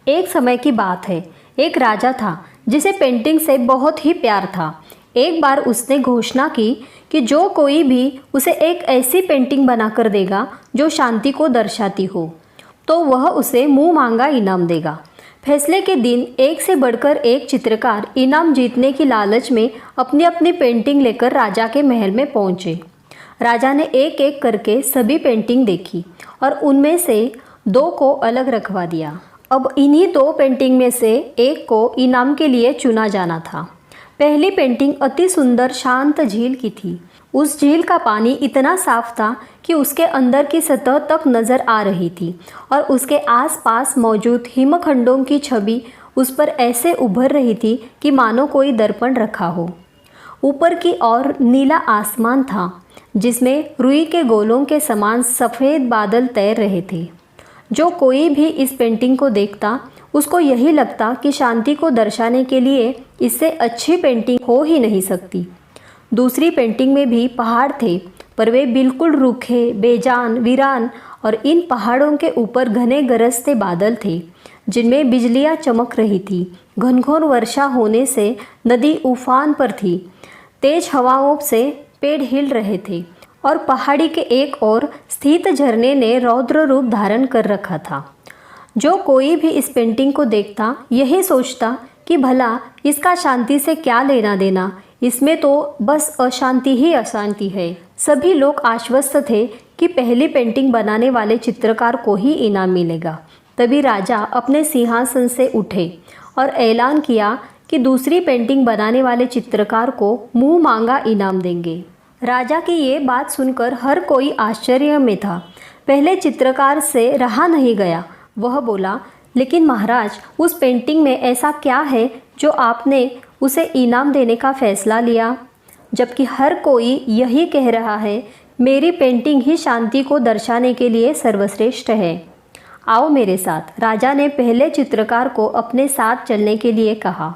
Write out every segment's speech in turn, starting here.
एक समय की बात है, एक राजा था जिसे पेंटिंग से बहुत ही प्यार था। एक बार उसने घोषणा की कि जो कोई भी उसे एक ऐसी पेंटिंग बनाकर देगा जो शांति को दर्शाती हो, तो वह उसे मुंह मांगा इनाम देगा। फैसले के दिन एक से बढ़कर एक चित्रकार इनाम जीतने की लालच में अपनी अपनी पेंटिंग लेकर राजा के महल में पहुंचे। राजा ने एक एक करके सभी पेंटिंग देखी और उनमें से 2 को अलग रखवा दिया। अब इन्हीं 2 पेंटिंग में से एक को इनाम के लिए चुना जाना था। पहली पेंटिंग अति सुंदर शांत झील की थी। उस झील का पानी इतना साफ था कि उसके अंदर की सतह तक नजर आ रही थी और उसके आसपास मौजूद हिमखंडों की छवि उस पर ऐसे उभर रही थी कि मानो कोई दर्पण रखा हो। ऊपर की ओर नीला आसमान था जिसमें रुई के गोलों के समान सफ़ेद बादल तैर रहे थे। जो कोई भी इस पेंटिंग को देखता उसको यही लगता कि शांति को दर्शाने के लिए इससे अच्छी पेंटिंग हो ही नहीं सकती। दूसरी पेंटिंग में भी पहाड़ थे, पर वे बिल्कुल रूखे, बेजान, वीरान और इन पहाड़ों के ऊपर घने गरजते बादल थे जिनमें बिजलियां चमक रही थी। घनघोर वर्षा होने से नदी उफान पर थी। तेज हवाओं से पेड़ हिल रहे थे और पहाड़ी के एक ओर स्थित झरने ने रौद्र रूप धारण कर रखा था। जो कोई भी इस पेंटिंग को देखता यही सोचता कि भला इसका शांति से क्या लेना देना, इसमें तो बस अशांति ही अशांति है। सभी लोग आश्वस्त थे कि पहली पेंटिंग बनाने वाले चित्रकार को ही इनाम मिलेगा। तभी राजा अपने सिंहासन से उठे और ऐलान किया कि दूसरी पेंटिंग बनाने वाले चित्रकार को मुंह मांगा इनाम देंगे। राजा की ये बात सुनकर हर कोई आश्चर्य में था। पहले चित्रकार से रहा नहीं गया। वह बोला, लेकिन महाराज, उस पेंटिंग में ऐसा क्या है जो आपने उसे इनाम देने का फैसला लिया, जबकि हर कोई यही कह रहा है मेरी पेंटिंग ही शांति को दर्शाने के लिए सर्वश्रेष्ठ है। आओ मेरे साथ। राजा ने पहले चित्रकार को अपने साथ चलने के लिए कहा।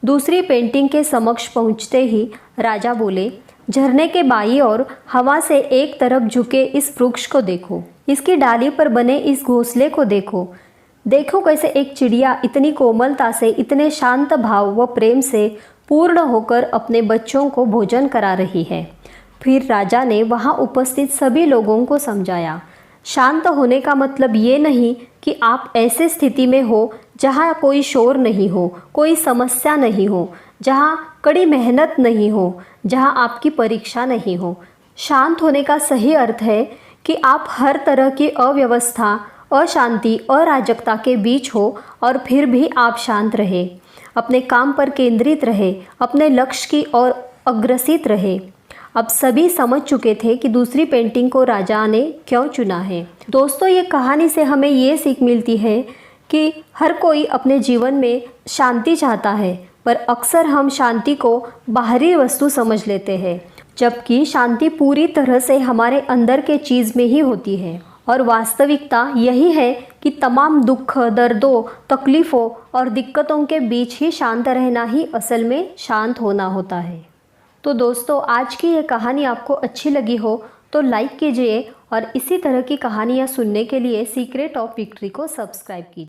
दूसरी पेंटिंग के समक्ष पहुंचते ही राजा बोले, झरने के बाईं ओर हवा से एक तरफ झुके इस वृक्ष को देखो, इसकी डाली पर बने इस घोंसले को देखो। देखो कैसे एक चिड़िया इतनी कोमलता से, इतने शांत भाव व प्रेम से पूर्ण होकर अपने बच्चों को भोजन करा रही है। फिर राजा ने वहाँ उपस्थित सभी लोगों को समझाया, शांत होने का मतलब ये नहीं कि आप ऐसे स्थिति में हो जहाँ कोई शोर नहीं हो, कोई समस्या नहीं हो, जहाँ कड़ी मेहनत नहीं हो, जहाँ आपकी परीक्षा नहीं हो। शांत होने का सही अर्थ है कि आप हर तरह की अव्यवस्था, अशांति, अराजकता के बीच हो और फिर भी आप शांत रहे, अपने काम पर केंद्रित रहे, अपने लक्ष्य की ओर अग्रसित रहे। अब सभी समझ चुके थे कि दूसरी पेंटिंग को राजा ने क्यों चुना है। दोस्तों, ये कहानी से हमें ये सीख मिलती है कि हर कोई अपने जीवन में शांति चाहता है, पर अक्सर हम शांति को बाहरी वस्तु समझ लेते हैं, जबकि शांति पूरी तरह से हमारे अंदर के चीज़ में ही होती है। और वास्तविकता यही है कि तमाम दुख, दर्दों, तकलीफ़ों और दिक्कतों के बीच ही शांत रहना ही असल में शांत होना होता है। तो दोस्तों, आज की ये कहानी आपको अच्छी लगी हो तो लाइक कीजिए और इसी तरह की कहानियाँ सुनने के लिए सीक्रेट ऑफ विक्ट्री को सब्सक्राइब कीजिए।